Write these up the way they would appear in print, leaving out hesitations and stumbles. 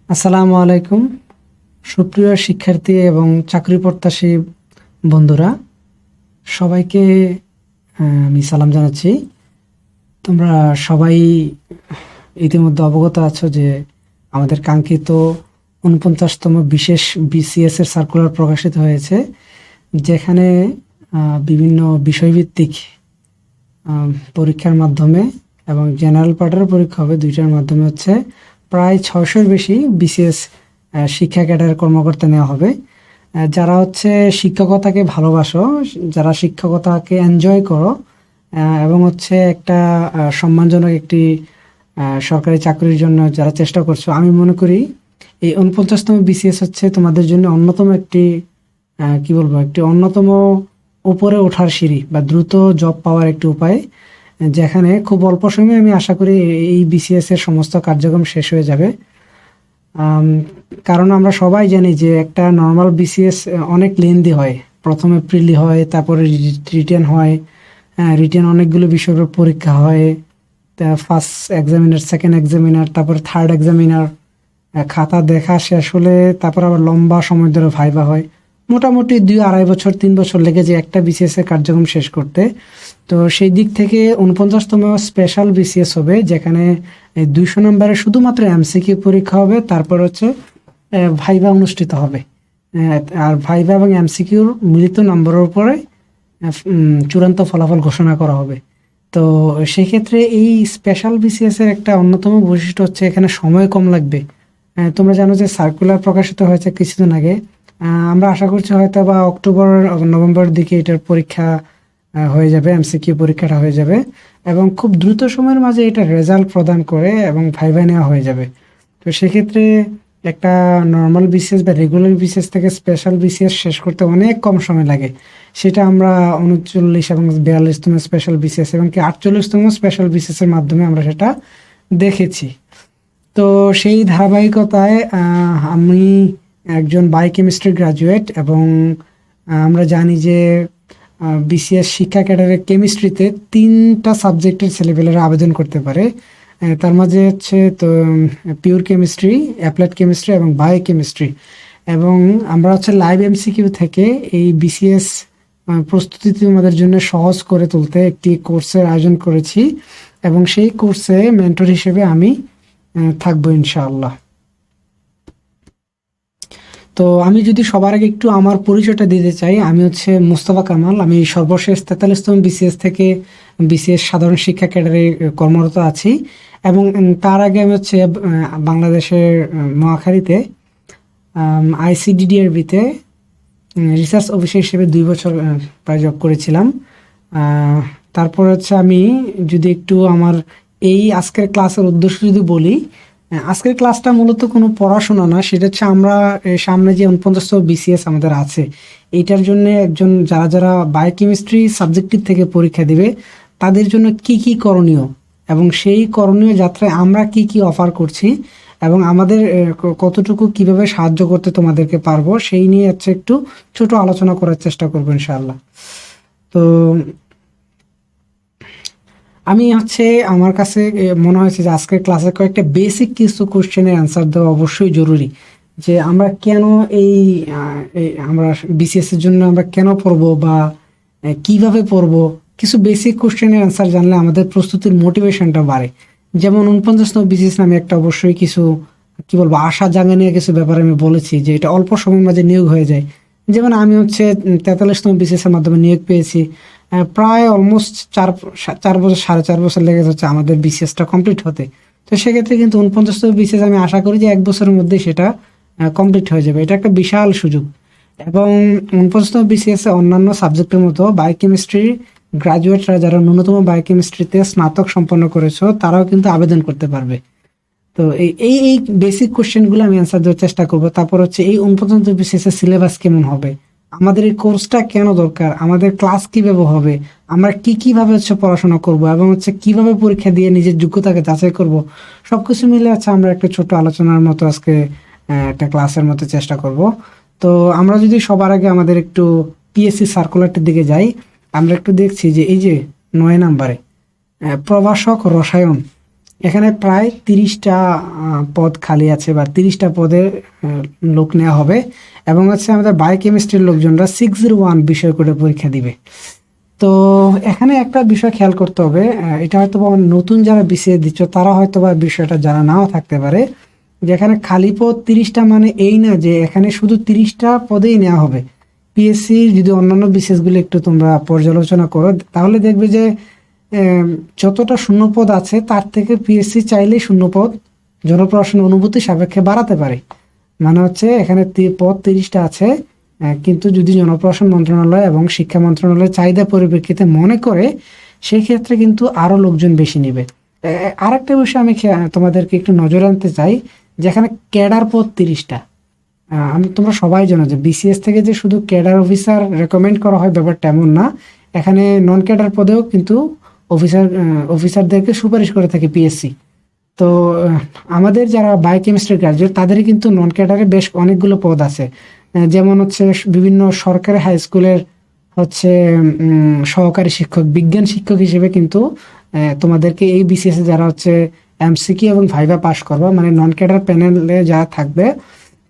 আসসালামু আলাইকুম সুপ্রিয় শিক্ষার্থী এবং চাকরি প্রত্যাশী বন্ধুরা সবাইকে আমি সালাম জানাচ্ছি। তোমরা সবাই ইতিমধ্যে অবগত আছো যে আমাদের কাঙ্ক্ষিত ৪৯তম বিশেষ বিসিএস এর সার্কুলার প্রকাশিত হয়েছে, যেখানে বিভিন্ন বিষয়ভিত্তিক পরীক্ষার মাধ্যমে এবং জেনারেল পার্টের পরীক্ষা হবে, দুইটার মাধ্যমে হচ্ছে প্রায় ৬০০-র বেশি বিসিএস শিক্ষা ক্যাডারের কর্মকর্তা নেওয়া হবে। যারা হচ্ছে শিক্ষকতাকে ভালোবাসো, যারা শিক্ষকতাকে এনজয় করো এবং হচ্ছে একটা সম্মানজনক একটি সরকারি চাকরির জন্য যারা চেষ্টা করছো, আমি মনে করি এই ৪৯তম বিসিএস হচ্ছে তোমাদের জন্য অন্যতম একটি একটি অন্যতম উপরে ওঠার সিঁড়ি বা দ্রুত জব পাওয়ার একটি উপায়, যেখানে খুব অল্প সময়ে আমি আশা করি এই বিসিএস এর সমস্ত কার্যক্রম শেষ হয়ে যাবে। কারণ আমরা সবাই জানি যে একটা নর্মাল বিসিএস অনেক লেন্দি হয়। প্রথমে প্রিলি হয়, তারপরে রিটেন হয়, রিটেন অনেকগুলো বিষয়ের পরীক্ষা হয়, ফার্স্ট এক্সামিনার, সেকেন্ড এক্সামিনার, তারপরে থার্ড এক্সামিনার, খাতা দেখা শেষ হলে তারপর আবার লম্বা সময় ধরে ভাইবা হয়। মোটামুটি ২-২.৫ বছর ৩ বছর লেগে যে একটা বিসিএস এর কার্যক্রম শেষ করতে। তো সেই দিক থেকে ৪৯তম স্পেশাল বিসিএস হবে, যেখানে ২০০ নম্বরের শুধুমাত্র এমসিকিউ পরীক্ষা হবে, তারপর হচ্ছে ভাইবা অনুষ্ঠিত হবে। আর ভাইবা এবং এমসিকিউর মিলিত নম্বরের উপরে চূড়ান্ত ফলাফল ঘোষণা করা হবে। তো সেক্ষেত্রে এই স্পেশাল বিসিএস এর একটা অন্যতম বৈশিষ্ট্য হচ্ছে এখানে সময় কম লাগবে। তোমরা জানো যে সার্কুলার প্রকাশিত হয়েছে কিছুদিন আগে। আমরা আশা করছি হয়তো বা অক্টোবর নভেম্বর দিকে এটার পরীক্ষা হয়ে যাবে, এমসিকিউ পরীক্ষাটা হয়ে যাবে এবং খুব দ্রুত সময়ের মাঝে এটা রেজাল্ট প্রদান করে এবং ভাইভা নেওয়া হয়ে যাবে। তো সেক্ষেত্রে একটা নর্মাল বিসিএস বা রেগুলার বিসিএস থেকে স্পেশাল বিসিএস শেষ করতে অনেক কম সময় লাগে। সেটা আমরা ৩৯ এবং ৪২তম স্পেশাল বিসিএস এবং কি ৪৮তম স্পেশাল বিসিএস এর মাধ্যমে আমরা সেটা দেখেছি। তো সেই ধারাবাহিকতায় আমি একজন বায়োকেমিস্ট্রি গ্রাজুয়েট এবং আমরা জানি যে বিসিএস শিক্ষা ক্যাডারের কেমিস্ট্রিতে ৩টা সাবজেক্টের ছেলেপেলেরা আবেদন করতে পারে। তার মাঝে হচ্ছে তো পিওর কেমিস্ট্রি, অ্যাপ্লাইড কেমিস্ট্রি এবং বায়োকেমিস্ট্রি। এবং আমরা হচ্ছে লাইভ এমসিকিউ থেকে এই বিসিএস প্রস্তুতি আমাদের জন্য সহজ করে তুলতে একটি কোর্সের আয়োজন করেছি এবং সেই কোর্সে মেন্টর হিসেবে আমি থাকবো ইনশাআল্লাহ। তো আমি যদি সবার আগে একটু আমার পরিচয়টা দিতে চাই, আমি হচ্ছে মোস্তফা কামাল। আমি সর্বশেষ ৪৩তম বিসিএস থেকে বিসিএস সাধারণ শিক্ষা ক্যাডারে কর্মরত আছি এবং তার আগে আমি হচ্ছে বাংলাদেশের মহাখালীতে আইসিডিডিআরবিতে রিসার্চ অফিসার হিসেবে ২ বছর প্রায় জব করেছিলাম। তারপর হচ্ছে আমি যদি একটু আমার এই আজকের ক্লাসের উদ্দেশ্য যদি বলি, আজকের ক্লাসটা মূলত কোনো পড়াশোনা না, সেটা হচ্ছে আমরা সামনে যে ৪৯তম বিসিএস আমাদের আছে এইটার জন্য যারা যারা বায়োকেমিস্ট্রি সাবজেক্টিভ থেকে পরীক্ষা দিবে তাদের জন্য কি কি করণীয় এবং সেই করণীয় যাত্রায় আমরা কি কি অফার করছি এবং আমাদের কতটুকু কিভাবে সাহায্য করতে তোমাদেরকে পারবো, সেই নিয়ে হচ্ছে একটু ছোট আলোচনা করার চেষ্টা করবো ইনশাআল্লাহ। তো আমি হচ্ছে আমার কাছে মনে হয়েছে যে আজকের ক্লাসে কয়েকটা বেসিক কিছু কোশ্চেনের অ্যান্সার দেওয়া অবশ্যই জরুরি। যে আমরা কেন আমরা বিসিএস এর জন্য আমরা কেন পড়বো বা কিভাবে পড়বো, কিছু বেসিক কোশ্চেনের অ্যান্সার জানলে আমাদের প্রস্তুতির মোটিভেশনটা বাড়ে। যেমন ৪৯তম বিসিএস নামে একটা অবশ্যই কিছু আশা জাগানিয়া কিছু ব্যাপারে আমি বলেছি যে এটা অল্প সময়ের মাঝে নিয়োগ হয়ে যায়। যেমন আমি হচ্ছে ৪৩তম বিসিএস এর মাধ্যমে নিয়োগ পেয়েছি, প্রায় অলমোস্ট ৪ বছর ৪.৫ বছর লেগে যাচ্ছে আমাদের বিসিএসটা কমপ্লিট হতে। তো সেক্ষেত্রে কিন্তু ৪৯তম বিসিএস আমি আশা করি যে ১ বছরের মধ্যে সেটা কমপ্লিট হয়ে যাবে। এটা একটা বিশাল সুযোগ। এবং ৪৯তম বিসিএস এ অন্যান্য সাবজেক্টের মতো বায়োকেমিস্ট্রি গ্রাজুয়েটরা যারা ন্যূনতম বায়োকেমিস্ট্রিতে স্নাতক সম্পন্ন করেছো তারাও কিন্তু আবেদন করতে পারবে। তো এই এই বেসিক কোশ্চেনগুলো আমি অ্যান্সার দেওয়ার চেষ্টা করবো। তারপর হচ্ছে এই ৪৯তম বিসিএস এর সিলেবাস কেমন হবে, আমাদের এই কোর্সটা কেন দরকার, আমাদের ক্লাস কিভাবে হবে, আমরা কিভাবে হচ্ছে পড়াশোনা করব এবং হচ্ছে কিভাবে পরীক্ষা দিয়ে নিজের যোগ্যতাকে যাচাই করব, সবকিছু মিলে হচ্ছে আমরা একটা ছোট আলোচনার মতো আজকে একটা ক্লাসের মতো চেষ্টা করব। তো আমরা যদি সবার আগে আমাদের একটু পিএসসি সার্কুলারটির দিকে যাই, আমরা একটু দেখছি যে এই যে ৯ নম্বরে প্রভাষক রসায়ন, এখানে প্রায় 30টা পদ খালি আছে বা 30টা পদে লোক নেওয়া হবে, এবং হচ্ছে আমাদের বায়োকেমিস্ট্রির লোকজনরা 601 বিষয় করে পরীক্ষা দিবে। তো এখানে একটা বিষয় খেয়াল করতে হবে, এটা হয়তো বা নতুন যারা বিসিএস দিচ্ছ তারা হয়তো বা বিষয়টা জানা নাও থাকতে পারে, যে এখানে খালি পদ 30টা মানে এই না যে এখানে শুধু 30টা পদেই নেওয়া হবে। পিএসসি যদি অন্যান্য বিসিএসগুলো একটু তোমরা পর্যালোচনা করো তাহলে দেখবে যে যতটা শূন্যপদ আছে তার থেকে পিএসসি চাইলেই শূন্যপদ জনপ্রশাসন অনুভূতি সাপেক্ষে বাড়াতে পারে। মানে হচ্ছে এখানে পদ 30টা আছে, কিন্তু যদি জনপ্রশাসন মন্ত্রণালয় এবং শিক্ষা মন্ত্রণালয়ের চাহিদা পরিপ্রেক্ষিতে মনে করে সেই ক্ষেত্রে কিন্তু আরো লোকজন বেশি নেবে। আরেকটা বিষয় আমি তোমাদেরকে একটু নজর আনতে চাই, যেখানে ক্যাডার পদ 30টা। আমি তোমরা সবাই জানো যে বিসিএস থেকে যে শুধু ক্যাডার অফিসার রেকমেন্ড করা হয় ব্যাপারটা এমন না, এখানে নন ক্যাডার পদেও কিন্তু অফিসারদেরকে সুপারিশ করে থাকে পিএসসি। তো আমাদের যারা বায়োকেমিস্ট্রি গ্রাজুয়েট তাদেরই কিন্তু নন ক্যাডারে বেশ অনেকগুলো পদ আছে, যেমন হচ্ছে বিভিন্ন সরকারি হাই স্কুলের হচ্ছে সহকারী শিক্ষক, বিজ্ঞান শিক্ষক হিসেবে কিন্তু তোমাদেরকে এই বিসিএস যারা হচ্ছে এমসিকিউ এবং ভাইভা পাস করবা, মানে নন ক্যাডার প্যানেলে যারা থাকবে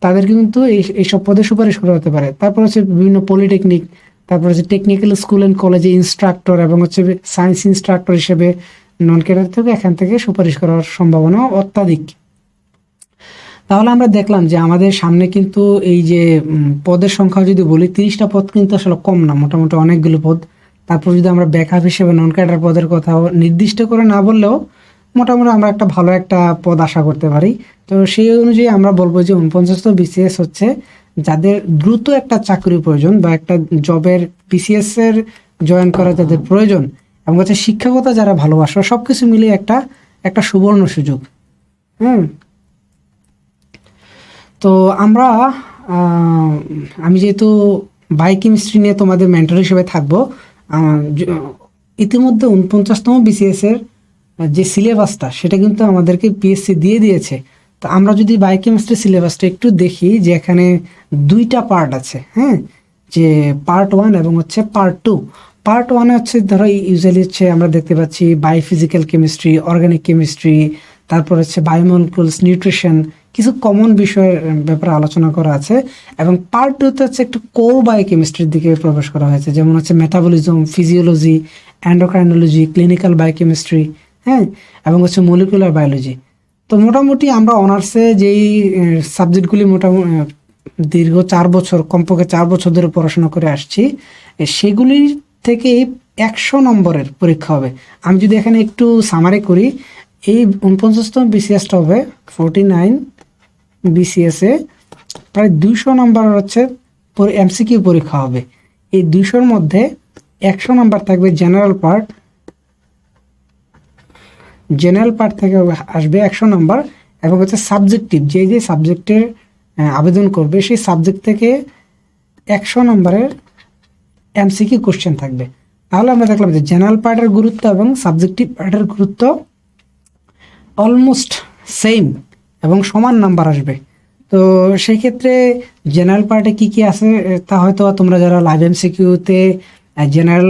তাদেরকে কিন্তু এইসব পদে সুপারিশ করা হতে পারে। তারপর হচ্ছে বিভিন্ন পলিটেকনিক, তারপর হচ্ছে টেকনিক্যাল স্কুল অ্যান্ড কলেজে ইনস্ট্রাক্টর এবং হচ্ছে সায়েন্স ইনস্ট্রাক্টর হিসেবে নন ক্যাডার থেকে এখান থেকে সুপারিশ করার সম্ভাবনা অত্যাধিক। তাহলে আমরা দেখলাম যে আমাদের সামনে কিন্তু এই যে পদের সংখ্যা যদি বলি 30টা পদ কিন্তু আসলে কম না, মোটামুটি অনেকগুলো পদ। তারপর যদি আমরা ব্যাকআপ হিসেবে নন ক্যাডার পদের কথা নির্দিষ্ট করে না বললেও মোটামুটি আমরা একটা ভালো একটা পদ আশা করতে পারি। তো সেই অনুযায়ী আমরা বলবো যে 49তম বিসিএস হচ্ছে যাদের দ্রুত একটা চাকরির প্রয়োজন বা একটা জবের বিসিএস এর জয়েন করা যাদের প্রয়োজন এবং হচ্ছে শিক্ষকতা যারা ভালোবাসো সবকিছু মিলিয়ে একটা একটা সুবর্ণ সুযোগ। তো আমরা আমি যেহেতু বায়োকেমিস্ট্রি নিয়ে তোমাদের মেন্টর হিসেবে থাকবো, ইতিমধ্যে 49তম বিসিএস এর যে সিলেবাসটা সেটা কিন্তু আমাদেরকে পিএসসি দিয়ে দিয়েছে। তো আমরা যদি বায়োকেমিস্ট্রি সিলেবাসটা একটু দেখি, যে এখানে 2টা পার্ট আছে, যে পার্ট 1 এবং হচ্ছে পার্ট 2। পার্ট 1 হচ্ছে ধরো ইউজুয়ালি হচ্ছে আমরা দেখতে পাচ্ছি বায়োফিজিক্যাল কেমিস্ট্রি, অর্গানিক কেমিস্ট্রি, তারপর হচ্ছে বায়োমলিকুলস, নিউট্রিশন, কিছু কমন বিষয়ের ব্যাপারে আলোচনা করা আছে। এবং পার্ট 2তে হচ্ছে একটু কোর বায়োকেমিস্ট্রির দিকে প্রবেশ করা হয়েছে, যেমন হচ্ছে metabolism, physiology, endocrinology, clinical biochemistry, এবং হচ্ছে মলিকুলার বায়োলজি। তো মোটামুটি আমরা অনার্সে যেই সাবজেক্টগুলি মোটামুটি দীর্ঘ 4 বছর, কমপক্ষে 4 বছর ধরে পড়াশোনা করে আসছি, সেগুলির থেকে 100 নম্বরের পরীক্ষা হবে। আমি যদি এখানে একটু সামারি করি, এই 49তম বিসিএসটা হবে 49 বিসিএসে প্রায় 200 নম্বর হচ্ছে এমসিকিউ পরীক্ষা হবে। এই 200-র মধ্যে 100 নম্বর থাকবে জেনারেল পার্ট, জেনারেল পার্ট থেকে আসবে 100 নম্বর, এবং হচ্ছে সাবজেক্টিভ, যে সাবজেক্টের আবেদন করবে সেই সাবজেক্ট থেকে 100 নম্বরের এমসিকিউ কোশ্চেন থাকবে। তাহলে আমরা দেখলাম যে জেনারেল পার্টের গুরুত্ব এবং সাবজেক্টিভ পার্টের গুরুত্ব অলমোস্ট সেম এবং সমান নাম্বার আসবে। তো সেই ক্ষেত্রে জেনারেল পার্টে কি কি আছে তা হয়তো তোমরা যারা লাইভ এমসিকিউতে জেনারেল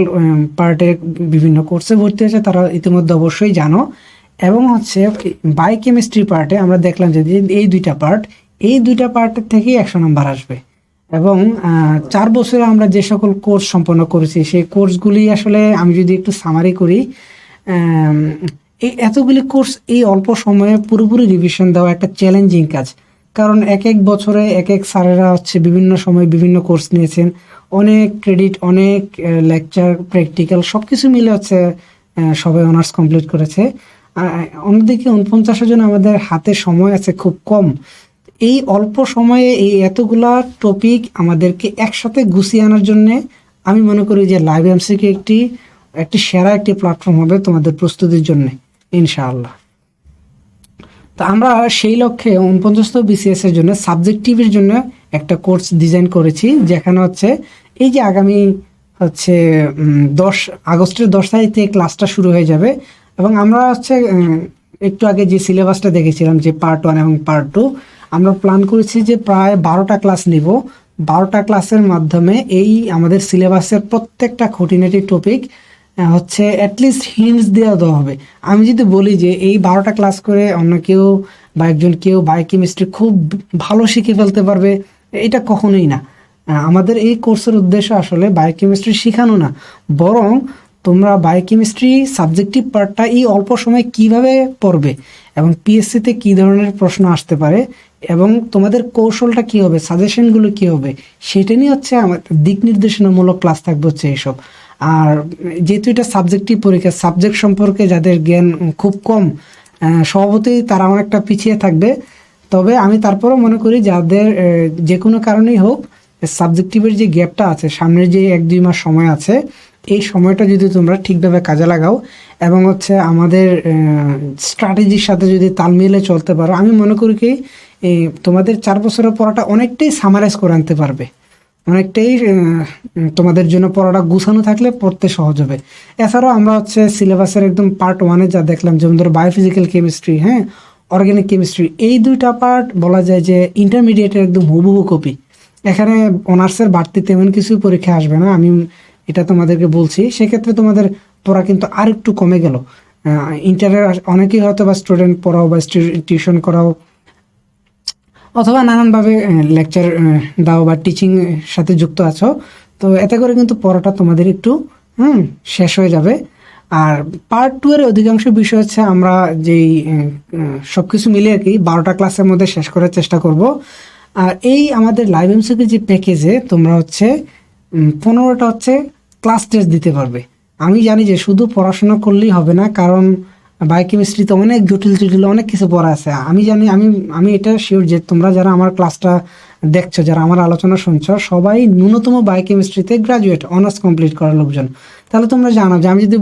পার্টের বিভিন্ন কোর্সে ভর্তি হয়েছে তারা ইতিমধ্যে অবশ্যই জানো। এবং হচ্ছে বায়োকেমিস্ট্রি পার্টে আমরা দেখলাম যে এই 2টা পার্ট, এই 2টা পার্টের থেকেই 100 নম্বর আসবে। এবং 4 বছরে আমরা যে সকল কোর্স সম্পন্ন করেছি সেই কোর্সগুলি আসলে আমি যদি একটু সামারি করি, এই এতগুলি কোর্স এই অল্প সময়ে পুরোপুরি রিভিশন দেওয়া একটা চ্যালেঞ্জিং কাজ। কারণ এক এক বছরে এক এক স্যারেরা হচ্ছে বিভিন্ন সময় বিভিন্ন কোর্স নিয়েছেন, অনেক ক্রেডিট, অনেক লেকচার, প্র্যাকটিক্যাল সব কিছু মিলে হচ্ছে সবাই অনার্স কমপ্লিট করেছে। অন্যদিকে 49 জন আমাদের হাতে সময় আছে খুব কম। এই অল্প সময়ে এই এতগুলা টপিক আমাদেরকে একসাথে গুছিয়ে আনার জন্যে আমি মনে করি যে লাইভ এমসিকিউ একটি সেরা একটি প্ল্যাটফর্ম হবে তোমাদের প্রস্তুতির জন্য ইনশাআল্লাহ। তো আমরা সেই লক্ষ্যে 49তম বিসিএস এর জন্য সাবজেক্টিভের জন্য একটা কোর্স ডিজাইন করেছি, যেখানে হচ্ছে এই যে আগামী হচ্ছে 10 আগস্টের 10 তারিখ থেকে ক্লাসটা শুরু হয়ে যাবে। এবং আমরা হচ্ছে একটু আগে যে সিলেবাসটা দেখেছিলাম যে পার্ট 1 এবং পার্ট 2, আমরা প্ল্যান করেছি যে প্রায় 12টা ক্লাস নিব। 12টা ক্লাসের মাধ্যমে এই আমাদের সিলেবাসের প্রত্যেকটা খুঁটিনাটি টপিক হচ্ছে অ্যাটলিস্ট হিন্টস দেওয়া হবে। আমি যদি বলি যে এই 12টা ক্লাস করে অন্য কেউ বা একজন কেউ বায়োকেমিস্ট্রি খুব ভালো শিখে ফেলতে পারবে, এটা কখনোই না। আমাদের এই কোর্সের উদ্দেশ্য আসলে বায়োকেমিস্ট্রি শেখানো না, বরং তোমরা বায়োকেমিস্ট্রি সাবজেক্টিভ পার্টটা এই অল্প সময় কিভাবে পড়বে এবং পিএসসিতে কী ধরনের প্রশ্ন আসতে পারে এবং তোমাদের কৌশলটা কী হবে, সাজেশনগুলো কী হবে, সেটা নিয়ে হচ্ছে আমার দিক নির্দেশনামূলক ক্লাস থাকবে হচ্ছে এইসব। আর যেহেতু এটা সাবজেক্টিভ পরীক্ষা, সাবজেক্ট সম্পর্কে যাদের জ্ঞান খুব কম, স্বভাবতই তারা অনেকটা পিছিয়ে থাকবে। তবে আমি তারপরেও মনে করি যাদের যে কোনো কারণেই হোক সাবজেক্টিভের যে গ্যাপটা আছে, সামনের যে 1-2 মাস সময় আছে, এই সময়টা যদি তোমরা ঠিকভাবে কাজে লাগাও এবং হচ্ছে আমাদের স্ট্র্যাটেজির সাথে যদি তাল মিলিয়ে চলতে পারো, আমি মনে করি কি তোমাদের 4 বছরের পড়াটা অনেকটাই সামারাইজ করে আনতে পারবে, অনেকটাই তোমাদের জন্য পড়াটা গুছানো থাকলে পড়তে সহজ হবে। এছাড়াও আমরা হচ্ছে সিলেবাসের একদম পার্ট 1-এ যা দেখলাম, যেমন ধরো বায়োফিজিক্যাল কেমিস্ট্রি, হ্যাঁ, অর্গানিক কেমিস্ট্রি, এই 2টা পার্ট বলা যায় যে ইন্টারমিডিয়েটের একদম হুবহু কপি। এখানে অনার্সের বাড়তি তেমন কিছু পরীক্ষা আসবে না, আমি এটা তোমাদেরকে বলছি। সেক্ষেত্রে তোমাদের পড়া কিন্তু আর একটু কমে গেল। ইন্টারের অনেকেই হয়তো বা স্টুডেন্ট পড়াও বা টিউশন করাও অথবা নানানভাবে লেকচার দাও বা টিচিং সাথে যুক্ত আছো, তো এতে করে কিন্তু পড়াটা তোমাদের একটু শেষ হয়ে যাবে। আর পার্ট 2 এর অধিকাংশ বিষয় হচ্ছে আমরা যেই সব কিছু মিলিয়ে আর কি 12টা ক্লাসের মধ্যে শেষ করার চেষ্টা করব। আর এই আমাদের লাইভ এমসিকিউ যে প্যাকেজে তোমরা হচ্ছে 15টা হচ্ছে ক্লাস টেস্ট দিতে পারবে। আমি জানি যে শুধু পড়াশোনা করলেই হবে না, কারণ বায়োকেমিস্ট্রিতে অনেক জটিল জটিল অনেক কিছু পড়া আছে। আমি জানি, আমি এটা শিওর যে তোমরা যারা আমার ক্লাসটা দেখছো, যারা আমার আলোচনা শুনছো, সবাই ন্যূনতম বায়োকেমিস্ট্রিতে গ্রাজুয়েট, অনার্স কমপ্লিট করার লোকজন। তাহলে তোমরা জানো যে আমি যদি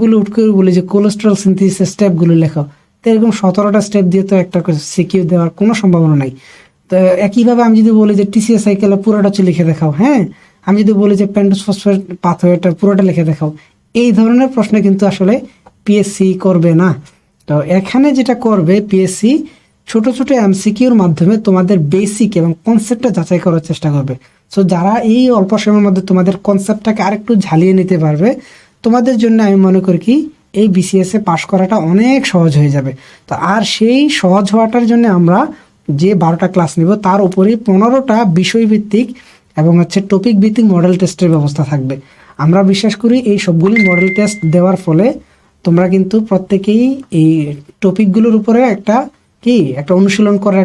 বলি যে কোলেস্ট্রল সিনথেসিসের স্টেপগুলো লেখো, তো এরকম 17টা স্টেপ দিয়ে তো একটা সিকিউ দেওয়ার কোনো সম্ভাবনা নাই। তো একইভাবে আমি যদি বলি যে টিসিএস সাইকেলের পুরোটা হচ্ছে লিখে দেখাও, হ্যাঁ, আমি যদি বলি যে পেন্টোজ ফসফেট পাথওয়েটার পুরোটা লিখে দেখাও, এই ধরনের প্রশ্ন কিন্তু আসলে পিএসসি করবে না। তো এখানে যেটা করবে পিএসসি, ছোট ছোট এমসিকিউর মাধ্যমে তোমাদের বেসিক এবং কনসেপ্টটা যাচাই করার চেষ্টা করবে। সো যারা এই অল্প সময়ের মধ্যে তোমাদের কনসেপ্টটাকে আরেকটু ঝালিয়ে নিতে পারবে, তোমাদের জন্য আমি মনে করি কি এই বিসিএসে পাশ করাটা অনেক সহজ হয়ে যাবে। তো আর সেই সহজ হওয়াটার জন্য আমরা যে 12টা ক্লাস নিব, তার উপরে 15টা বিষয়ভিত্তিক এবং হচ্ছে টপিক ভিত্তিক মডেল টেস্টের ব্যবস্থা থাকবে। আমরা বিশ্বাস করি এই সবগুলি মডেল টেস্ট দেওয়ার ফলে তোমরা কিন্তু প্রত্যেকেই এই টপিকগুলোর উপরে একটা অনুশীলন করার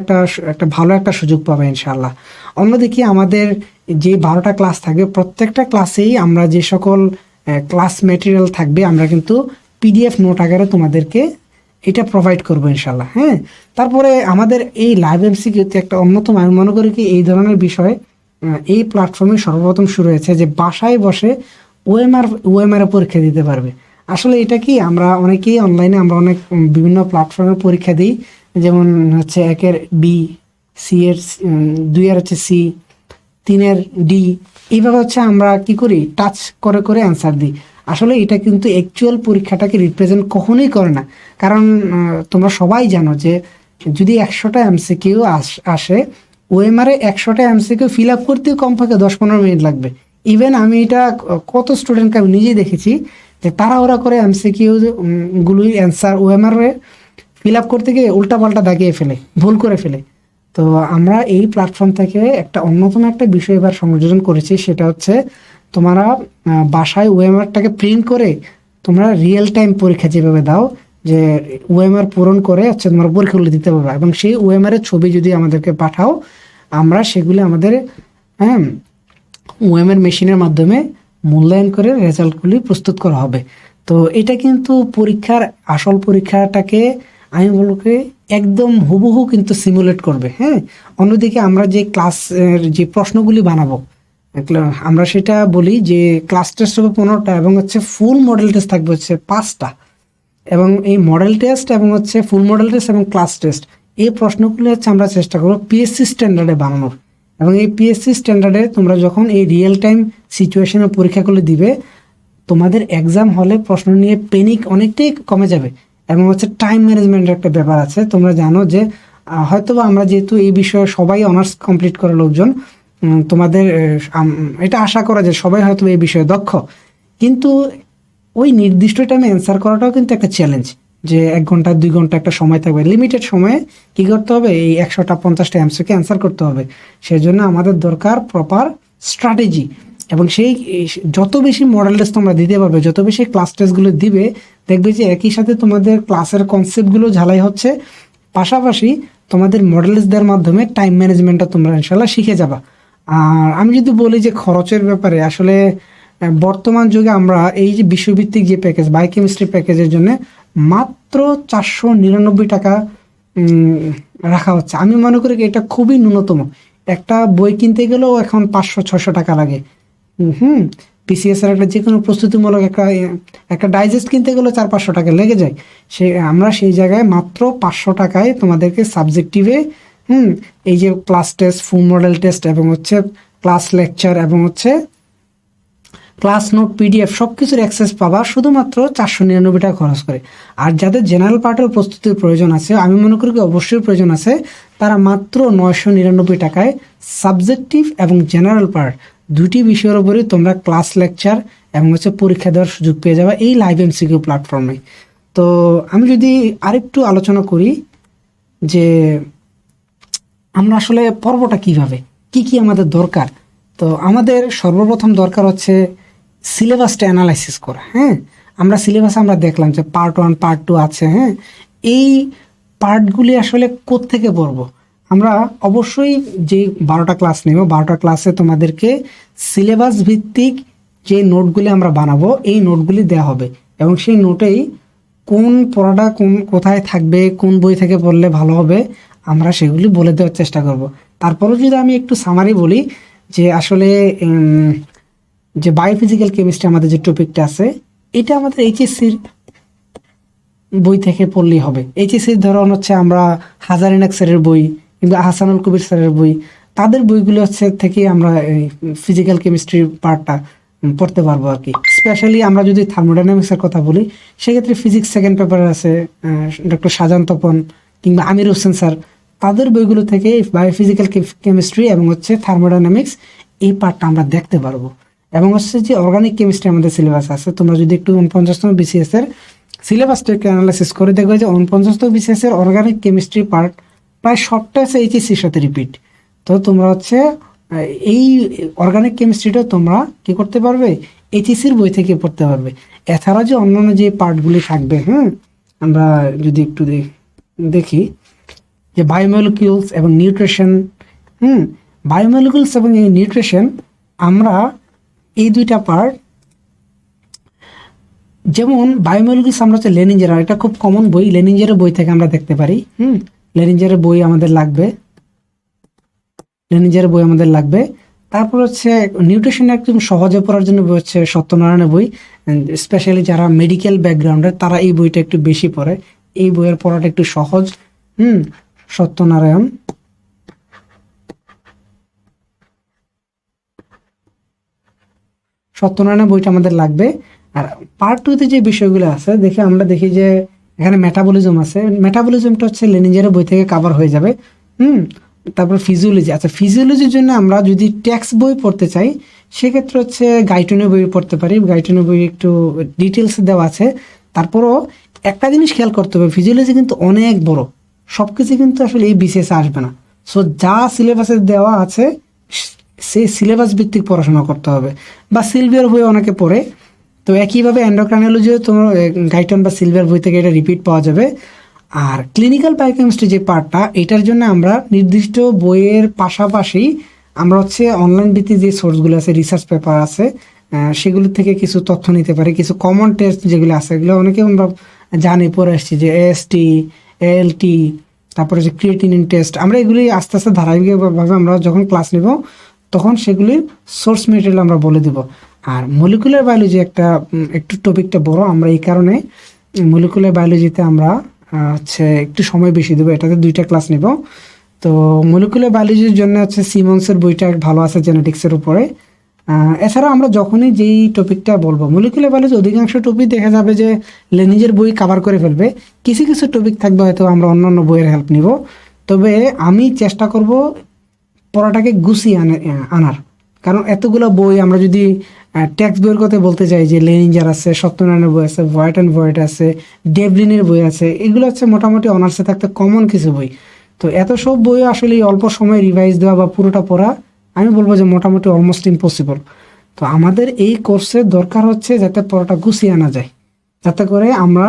একটা ভালো একটা সুযোগ পাবে ইনশাআল্লাহ। অন্যদিকে আমাদের যে 12টা ক্লাস থাকবে, প্রত্যেকটা ক্লাসেই আমরা যে সকল ক্লাস ম্যাটেরিয়াল থাকবে, আমরা কিন্তু পিডিএফ নোট আকারে তোমাদেরকে এটা প্রোভাইড করবো ইনশাল্লাহ। হ্যাঁ, তারপরে আমাদের এই লাইভ এমসিকিউতে একটা অন্যতম, আমি মনে করি কি এই ধরনের বিষয় এই প্ল্যাটফর্মে সর্বপ্রথম শুরু হয়েছে যে বাসায় বসে ওএমআর পরীক্ষা দিতে পারবে। আসলে এটা কি, আমরা অনেকেই অনলাইনে আমরা অনেক বিভিন্ন প্ল্যাটফর্মে পরীক্ষা দিই, যেমন হচ্ছে 1-এর বি, সি এর 2-এর হচ্ছে সি, 3-এর ডি, এইভাবে হচ্ছে আমরা কি করি টাচ করে করে অ্যান্সার দিই। আসলে এটা কিন্তু অ্যাকচুয়াল পরীক্ষাটাকে রিপ্রেজেন্ট কখনোই করে না। কারণ তোমরা সবাই জানো যে যদি 100টা এমসিকিউ আসে, ওএমআরে 100টা এমসিকিউ ফিল আপ করতেও কমপক্ষে 10-15 মিনিট লাগবে। ইভেন আমি এটা কত স্টুডেন্টকে আমি নিজেই দেখেছি যে তারা ওরা করে এমসিকিউ গুলোই অ্যান্সার ওএমআরে ফিল আপ করতে গিয়ে উল্টাপাল্টা দাগিয়ে ফেলে, ভুল করে ফেলে। তো আমরা এই প্ল্যাটফর্ম থেকে একটা অন্যতম একটা বিষয় এবার সংযোজন করেছি, সেটা হচ্ছে তোমরা বাসায় ওএমআরটাকে প্রিন্ট করে তোমরা রিয়েল টাইম পরীক্ষা যেভাবে দাও, যে ওএমআর পূরণ করে হচ্ছে তোমরা পরীক্ষাগুলো দিতে পারবে, এবং সেই ওএমআর এর ছবি যদি আমাদেরকে পাঠাও, আমরা সেগুলি আমাদের ওএমআর মেশিনের মাধ্যমে মূল্যায়ন করে রেজাল্টগুলি প্রস্তুত করা হবে। তো এটা কিন্তু পরীক্ষার আসল পরীক্ষাটাকে আমি বলবো একদম হুবহু কিন্তু সিমুলেট করবে। হ্যাঁ, অন্যদিকে আমরা যে ক্লাসের যে প্রশ্নগুলি বানাবো, আমরা সেটা বলি যে ক্লাস টেস্ট হবে 15টা এবং হচ্ছে ফুল মডেল টেস্ট থাকবে হচ্ছে 5টা। এবং এই মডেল টেস্ট এবং হচ্ছে ফুল মডেল টেস্ট এবং ক্লাস টেস্ট, এই প্রশ্নগুলি হচ্ছে আমরা চেষ্টা করবো পিএসসি স্ট্যান্ডার্ডে বানানোর। এবং এই পিএসসি স্ট্যান্ডার্ডে তোমরা যখন এই রিয়েল টাইম সিচুয়েশনে পরীক্ষাগুলো দিবে, তোমাদের এক্সাম হলে প্রশ্ন নিয়ে প্যানিক অনেকটাই কমে যাবে। এবং হচ্ছে টাইম ম্যানেজমেন্টের একটা ব্যাপার আছে। তোমরা জানো যে হয়তোবা আমরা যেহেতু এই বিষয়ে সবাই অনার্স কমপ্লিট করা লোকজন, তোমাদের এটা আশা করা যায় সবাই হয়তো এই বিষয়ে দক্ষ, কিন্তু ওই নির্দিষ্ট টাইমে অ্যান্সার করাটাও কিন্তু একটা চ্যালেঞ্জ, যে 1 ঘন্টা 2 ঘন্টা একটা সময় থাকবে, লিমিটেড সময়ে কি করতে হবে, এই 100টা 50টা এমসিকিউ অ্যান্সার করতে হবে। সেজন্য আমাদের দরকার প্রপার স্ট্র্যাটেজি, এবং সেই যত বেশি মডেল টেস্ট তোমরা দিতে পারবে, যত বেশি ক্লাস টেস্টগুলো দিবে, দেখবে যে একই সাথে তোমাদের ক্লাসের কনসেপ্টগুলো ঝালাই হচ্ছে, পাশাপাশি তোমাদের মডেল টেস্ট দেওয়ার মাধ্যমে টাইম ম্যানেজমেন্টটা তোমরা ইনশাল্লাহ শিখে যাবা। আর আমি যদি বলি যে খরচের ব্যাপারে, আসলে বর্তমান যুগে আমরা এই যে বিশ্বভিত্তিক যে প্যাকেজ, বায়োকেমিস্ট্রি প্যাকেজের জন্য মাত্র 499 টাকা রাখা হচ্ছে। আমি মনে করি কি এটা খুবই ন্যূনতম। একটা বই কিনতে গেলেও এখন 500-600 টাকা লাগে। পিসিএস এর একটা যে কোনো প্রস্তুতিমূলক একটা ডাইজেস্ট কিনতে গেলেও 400-500 টাকা লেগে যায়। আমরা সেই জায়গায় মাত্র 500 টাকায় তোমাদেরকে সাবজেক্টিভে এই যে ক্লাস টেস্ট, ফুল মডেল টেস্ট, এবং হচ্ছে ক্লাস লেকচার, এবং হচ্ছে ক্লাস নোট, পিডিএফ সব কিছুর অ্যাক্সেস পাবা শুধুমাত্র 499 টাকা খরচ করে। আর যাদের জেনারেল পার্টের প্রস্তুতির প্রয়োজন আছে, আমি মনে করি অবশ্যই প্রয়োজন আছে, তারা মাত্র 999 টাকায় সাবজেক্টিভ এবং জেনারেল পার্ট দুটি বিষয়ের উপরে তোমরা ক্লাস লেকচার এবং হচ্ছে পরীক্ষা দেওয়ার সুযোগ পেয়ে যাবে এই লাইভ এমসিকিউ প্ল্যাটফর্মে। তো আমি যদি আরেকটু আলোচনা করি যে আমরা আসলে পর্বটা কিভাবে, কি আমাদের দরকার, তো আমাদের সর্বপ্রথম দরকার হচ্ছে সিলেবাসটা অ্যানালাইসিস করা। আমরা সিলেবাস আমরা দেখলাম যে পার্ট 1 পার্ট 2 আছে। এই পার্টগুলি আসলে কোত্থেকে পড়বো? আমরা অবশ্যই যে 12টা ক্লাস নেব, 12টা ক্লাসে তোমাদেরকে সিলেবাস ভিত্তিক যে নোটগুলি আমরা বানাবো, এই নোটগুলি দেওয়া হবে, এবং সেই নোটেই কোন পড়াটা কোথায় থাকবে, কোন বই থেকে পড়লে ভালো হবে, আমরা সেগুলি বলে দেওয়ার চেষ্টা করব। তারপরেও যদি আমি একটু সামারি বলি যে আসলে যে বায়োফিজিক্যাল কেমিস্ট্রি আমাদের যে টপিকটা আছে, এটা আমাদের এইচএসসির বই থেকে পড়লেই হবে। এইচএসসির ধরন হচ্ছে আমরা হাজারিনাক স্যারের বই কিংবা হাসানুল কবির স্যারের বই, তাদের বইগুলো হচ্ছে থেকে আমরা ফিজিক্যাল কেমিস্ট্রির পার্টটা পড়তে পারবো আর কি। স্পেশালি আমরা যদি থার্মোডাইনামিক্সের কথা বলি, সেক্ষেত্রে ফিজিক্স সেকেন্ড পেপারে আছে ডক্টর শাহজাহান তপন কিংবা আমির হোসেন স্যার, তাদের বইগুলো থেকে বায়োফিজিক্যাল কেমিস্ট্রি এবং হচ্ছে থার্মোডাইনামিক্স এই পার্টটা আমরা দেখতে পারবো। এবং হচ্ছে যে অর্গানিক কেমিস্ট্রি আমাদের সিলেবাস আছে, তোমরা যদি একটু 49তম বিসিএস এর সিলেবাসটাকে অ্যানালাইসিস করে দেখবে যে 49তম বিসিএস এর অর্গানিক কেমিস্ট্রি পার্ট প্রায় সবটা আছে এইচএসসির সাথে রিপিট। তো তোমরা হচ্ছে এই অর্গানিক কেমিস্ট্রিটা তোমরা কি করতে পারবে, এইচএসসির বই থেকে পড়তে পারবে। এছাড়া যে অন্যান্য যে পার্টগুলি থাকবে, আমরা যদি একটু দেখি যে বায়োমলিকিউলস এবং নিউট্রিশন, বায়োমলিকিউলস এবং এই নিউট্রিশন, আমরা এই দুইটা পার্ট, যেমন বায়োমলিকিউলস আমরা হচ্ছে লেনিঞ্জার, এটা খুব কমন বই, লেনিঞ্জারের বই থেকে আমরা দেখতে পারি। লেনিঞ্জারের বই আমাদের লাগবে, লেনিঞ্জারের বই আমাদের লাগবে। তারপর হচ্ছে নিউট্রিশন একদম সহজে পড়ার জন্য বই হচ্ছে সত্যনারায়ণের বই। স্পেশালি যারা মেডিকেল ব্যাকগ্রাউন্ডের তারা এই বইটা একটু বেশি পড়ে, এই বইয়ের পড়াটা একটু সহজ। সত্যনারায়ণের বইটা আমাদের লাগবে। আর পার্ট 2-তে যে বিষয়গুলো আছে আমরা দেখি যে এখানে মেটাবলিজম আছে, মেটাবলিজমটা হচ্ছে লেনিঞ্জারের বই থেকে কভার হয়ে যাবে। তারপর ফিজিওলজি, আচ্ছা ফিজিওলজির জন্য আমরা যদি টেক্সট বই পড়তে চাই, সেক্ষেত্রে হচ্ছে গাইটনের বই পড়তে পারি। গাইটনের বই একটু ডিটেলস দেওয়া আছে। তারপরও একটা জিনিস খেয়াল করতে হবে, ফিজিওলজি কিন্তু অনেক বড়, সব কিছু কিন্তু আসলে এই বিসিএস আসবে না। সো যা সিলেবাসে দেওয়া আছে সেই সিলেবাস ভিত্তিক পড়াশোনা করতে হবে। বা সিলভিয়ার বই অনেকে পড়ে, তো একইভাবে এন্ডোক্রাইনোলজিও তোমার গাইটন বা সিলভিয়ার বই থেকে এটা রিপিট পাওয়া যাবে। আর ক্লিনিক্যাল বায়োকেমিস্ট্রি যে পার্টটা, এটার জন্য আমরা নির্দিষ্ট বইয়ের পাশাপাশি আমরা হচ্ছে অনলাইন ভিত্তিক যে সোর্সগুলো আছে, রিসার্চ পেপার আছে, সেগুলো থেকে কিছু তথ্য নিতে পারি। কিছু কমন টেস্ট যেগুলো আছে, এগুলো অনেকে আমরা জানি পড়ে আসছি, যে এএসটি, এএলটি, তারপরে যে ক্রিয়েটিনিন টেস্ট, আমরা এগুলি আস্তে আস্তে ধারাবাহিকভাবে আমরা যখন ক্লাস নিব তখন সেগুলির সোর্স মেটেরিয়াল আমরা বলে দিব। আর মলিকুলার বায়োলজি একটু টপিকটা বড়, আমরা এই কারণে মলিকুলার বায়োলজিতে আমরা হচ্ছে একটু সময় বেশি দেবো, এটাতে 2টা ক্লাস নিব। তো মলিকুলার বায়োলজির জন্য হচ্ছে সিমন্সের বইটা ভালো আছে জেনেটিক্সের উপরে। এছাড়া আমরা যখনই যেই টপিকটা বলবো, মলিকুলার বায়োলজি অধিকাংশ টপিক দেখা যাবে যে লেনিজের বই কভার করে ফেলবে, কিছু কিছু টপিক থাকবে হয়তো আমরা অন্যান্য বইয়ের হেল্প নিব। তবে আমি চেষ্টা করব পড়াটাকে গুছিয়ে আনার, কারণ এতগুলো বই আমরা যদি টেক্সট বইয়ের কথা বলতে চাই, যে লেনিঞ্জার আছে, সত্যনারায়ণের বই আছে, ভয়েট অ্যান্ড ভয়েট আছে, ডেভলিনের বই আছে, এগুলো হচ্ছে মোটামুটি অনার্সে থাকতে কমন কিছু বই। তো এত সব বই আসলে অল্প সময় রিভাইজ দেওয়া বা পুরোটা পড়া আমি বলবো যে মোটামুটি অলমোস্ট ইম্পসিবল। তো আমাদের এই কোর্সের দরকার হচ্ছে যাতে পড়াটা গুছিয়ে আনা যায়, যাতে করে আমরা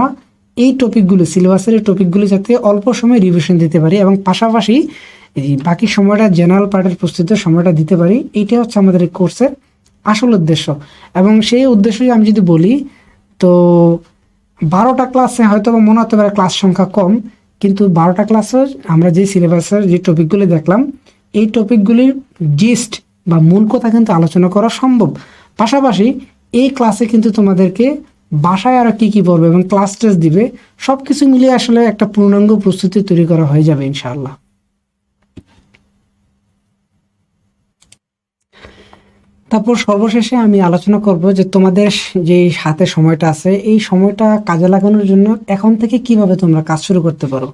এই টপিকগুলো, সিলেবাসের এই টপিকগুলো যাতে অল্প সময় রিভিশন দিতে পারি এবং পাশাপাশি এই বাকি সময়টা জেনারেল পার্টের প্রস্তুতির সময়টা দিতে পারি। এইটা হচ্ছে আমাদের এই কোর্সের আসল উদ্দেশ্য। এবং সেই উদ্দেশ্যই আমি যদি বলি, তো 12টা ক্লাসে হয়তো বা মনে হতে পারে ক্লাস সংখ্যা কম, কিন্তু 12টা ক্লাসের আমরা যে সিলেবাসের যে টপিকগুলি দেখলাম, এই টপিকগুলির জিস্ট বা মূল কথা কিন্তু আলোচনা করা সম্ভব। পাশাপাশি এই ক্লাসে কিন্তু তোমাদেরকে বাসায় আরও কী কী পড়বে এবং ক্লাস টেস্ট দিবে, সব কিছু মিলিয়ে আসলে একটা পূর্ণাঙ্গ প্রস্তুতি তৈরি করা হয়ে যাবে ইনশাআল্লাহ। তারপর সর্বশেষে আমি আলোচনা করব যে তোমাদের যে হাতে সময়টা আছে, এই সময়টা কাজে লাগানোর জন্য এখন থেকে কিভাবে তোমরা কাজ শুরু করতে পারো।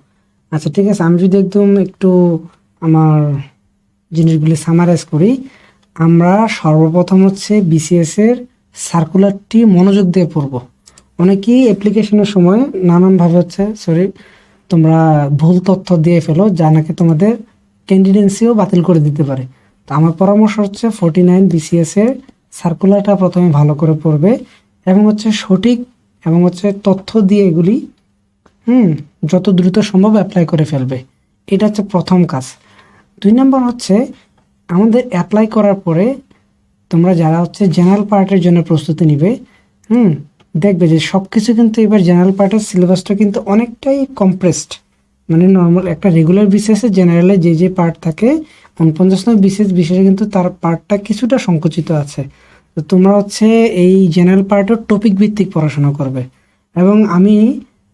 আচ্ছা ঠিক আছে, আমি যদি একদম একটু আমার জিনিসগুলি সামারাইজ করি, আমরা সর্বপ্রথম হচ্ছে বিসিএস এর সার্কুলারটি মনোযোগ দিয়ে পড়ব। অনেকেই অ্যাপ্লিকেশনের সময় নানানভাবে হচ্ছে তোমরা ভুল তথ্য দিয়ে ফেলো, যা নাকি তোমাদের ক্যান্ডিডেন্সিও বাতিল করে দিতে পারে। তো আমার পরামর্শ হচ্ছে 49 বিসিএস এর সার্কুলারটা প্রথমে ভালো করে পড়বে এবং হচ্ছে সঠিক এবং হচ্ছে তথ্য দিয়ে এগুলি যত দ্রুত সম্ভব অ্যাপ্লাই করে ফেলবে। এটা হচ্ছে প্রথম কাজ। 2 নম্বর হচ্ছে আমাদের অ্যাপ্লাই করার পরে তোমরা যারা হচ্ছে জেনারেল পার্টের জন্য প্রস্তুতি নিবে, দেখবে যে সব কিছু কিন্তু এবার জেনারেল পার্টের সিলেবাসটা কিন্তু অনেকটাই কম্প্রেসড। মানে নর্মাল একটা রেগুলার বিসিএসে জেনারেলে যে যে পার্ট থাকে, 49 নম্বর বিসিএস বিশেষে কিন্তু তার পার্টটা কিছুটা সংকুচিত আছে। তো তোমরা হচ্ছে এই জেনারেল পার্টের টপিক ভিত্তিক পড়াশোনা করবে। এবং আমি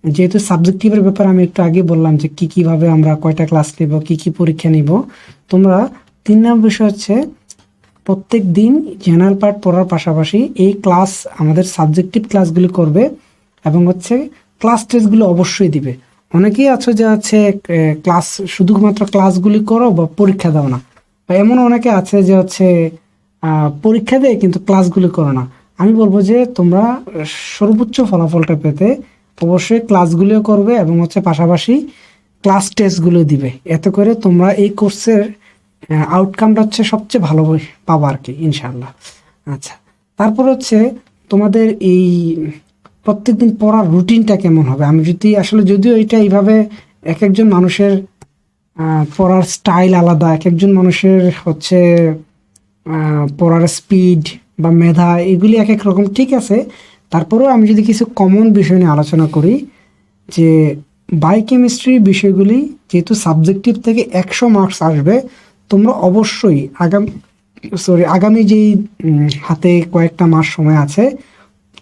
যেহেতু সাবজেক্টিভের ব্যাপারে আমি একটু আগে বললাম যে কীভাবে আমরা কয়টা ক্লাস নেব, কী পরীক্ষা নিব, তোমরা 3 নম্বর বিষয় হচ্ছে প্রত্যেক দিন জেনারেল পার্ট পড়ার পাশাপাশি এই ক্লাস আমাদের সাবজেক্টিভ ক্লাসগুলি করবে এবং হচ্ছে ক্লাস টেস্টগুলো অবশ্যই দিবে। অনেকেই আছে যে হচ্ছে ক্লাস শুধুমাত্র ক্লাসগুলি করো বা পরীক্ষা দাও না, বা এমন অনেকে আছে যে হচ্ছে পরীক্ষা দেয় কিন্তু ক্লাসগুলি করো না। আমি বলবো যে তোমরা সর্বোচ্চ ফলাফলটা পেতে অবশ্যই ক্লাসগুলিও করবে এবং হচ্ছে পাশাপাশি ক্লাস টেস্টগুলো দিবে। এতে করে তোমরা এই কোর্সের আউটকামটা হচ্ছে সবচেয়ে ভালো পাবো আর কি ইনশাআল্লাহ। আচ্ছা, তারপর হচ্ছে তোমাদের এই প্রত্যেকদিন পড়ার রুটিনটা কেমন হবে। আমি যদি আসলে যদিও এটা এইভাবে এক একজন মানুষের পড়ার স্টাইল আলাদা, এক একজন মানুষের হচ্ছে পড়ার স্পিড বা মেধা এগুলি এক এক রকম, ঠিক আছে। তারপরেও আমি যদি কিছু কমন বিষয় নিয়ে আলোচনা করি, যে বায়োকেমিস্ট্রি বিষয়গুলি যেহেতু সাবজেক্টিভ থেকে 100 মার্কস আসবে, তোমরা অবশ্যই আগামী যেই হাতে কয়েকটা মাস সময় আছে,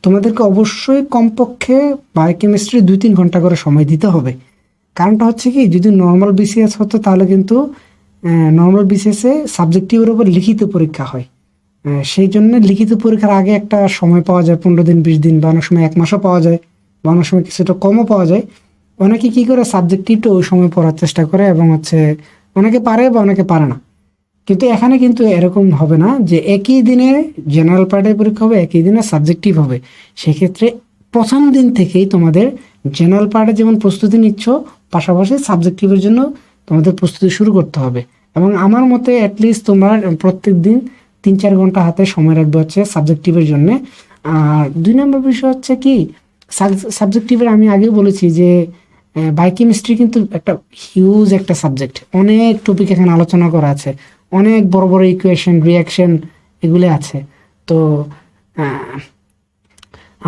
তোমাদেরকে অবশ্যই কমপক্ষে বায়োকেমিস্ট্রি 2-3 ঘন্টা করে সময় দিতে হবে। কারণটা হচ্ছে কি, যদি নর্মাল বিসিএস হতো তাহলে কিন্তু নর্মাল বিসিএসে সাবজেক্টিভের উপর লিখিত পরীক্ষা হয়। সেই জন্য লিখিত পরীক্ষার আগে একটা সময় পাওয়া যায়, 15 দিন 20 দিন, বা অনেক সময় 1 মাসও পাওয়া যায়, বা অনেক সময় কিছুটা কমও পাওয়া যায়। অনেকে কী করে সাবজেক্টিভটা ওই সময় পড়ার চেষ্টা করে এবং হচ্ছে অনেকে পারে বা অনেকে পারে না। কিন্তু এখানে কিন্তু এরকম হবে না যে একই দিনে জেনারেল পার্টের পরীক্ষা হবে, একই দিনে সাবজেক্টিভ হবে। সেক্ষেত্রে প্রথম দিন থেকেই তোমাদের জেনারেল পার্টে যেমন প্রস্তুতি নিচ্ছ, পাশাপাশি সাবজেক্টিভের জন্য তোমাদের প্রস্তুতি শুরু করতে হবে। এবং আমার মতে অ্যাটলিস্ট তোমার প্রত্যেক দিন 3-4 ঘন্টা হাতে সময় রাখবে হচ্ছে সাবজেক্টিভের জন্য। আর 2 নম্বর বিষয় হচ্ছে কি, সাবজেক্টিভের আমি আগেও বলেছি যে বায়োকেমিস্ট্রি কিন্তু একটা হিউজ একটা সাবজেক্ট, অনেক টপিক এখানে আলোচনা করা আছে, অনেক বড় বড় ইকুয়েশন, রিয়াকশন এগুলো আছে। তো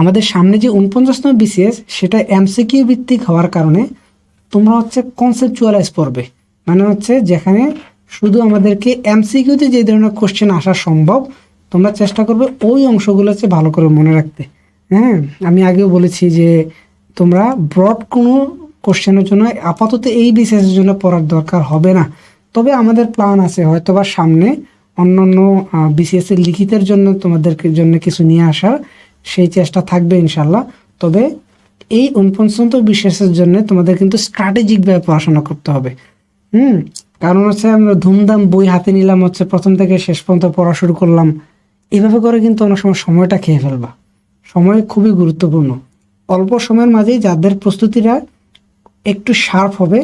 আমাদের সামনে যে 49তম বিসিএস, সেটা এমসিকিউ ভিত্তিক হওয়ার কারণে তোমরা হচ্ছে কনসেপচুয়ালাইজ পড়বে। মানে হচ্ছে যেখানে শুধু আমাদেরকে এমসিকিউতে যে ধরনের কোশ্চেন আসা সম্ভব, তোমরা চেষ্টা করবে ওই অংশগুলো হচ্ছে ভালো করে মনে রাখতে। আমি আগেও বলেছি যে তোমরা ব্রড কোনো কোশ্চেনের জন্য আপাতত এই বিসিএসের জন্য পড়ার দরকার হবে না। তবে আমাদের প্ল্যান আছে হয়তোবা সামনে অন্যান্য বিসিএসের লিখিতের জন্য তোমাদেরকে জন্য কিছু নিয়ে আসার, সেই চেষ্টা থাকবে ইনশাল্লাহ। তবে এই 49তম বিসিএসের জন্য তোমাদের কিন্তু স্ট্র্যাটেজিকভাবে পড়াশোনা করতে হবে। কারণ হচ্ছে আমরা ধুমধাম বই হাতে নিলাম, হচ্ছে প্রথম থেকে শেষ পর্যন্ত পড়া শুরু করলাম, এভাবে করে কিন্তু অনেক সময় সময়টা খেয়ে ফেলবা। সময় খুবই গুরুত্বপূর্ণ। অল্প সময়ের মাঝেই যাদের প্রস্তুতিটা একটু শার্প হবে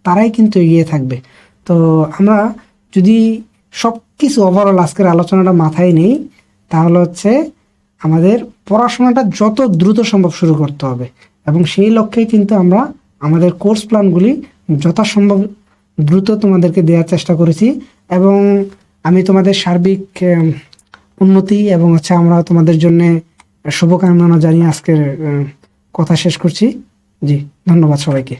তারাই কিন্তু এগিয়ে থাকবে। তো আমরা যদি সব কিছু ওভারঅল আজকের আলোচনাটা মাথায় নেই, তাহলে হচ্ছে আমাদের পড়াশোনাটা যত দ্রুত সম্ভব শুরু করতে হবে, এবং সেই লক্ষ্যে কিন্তু আমরা আমাদের কোর্স প্ল্যানগুলি যথাসম্ভব দ্রুত তোমাদেরকে দেওয়ার চেষ্টা করেছি। এবং আমি তোমাদের সার্বিক উন্নতি এবং হচ্ছে আমরা তোমাদের জন্য শুভকামনা জানিয়ে আজকের কথা শেষ করছি। জি, ধন্যবাদ সবাইকে।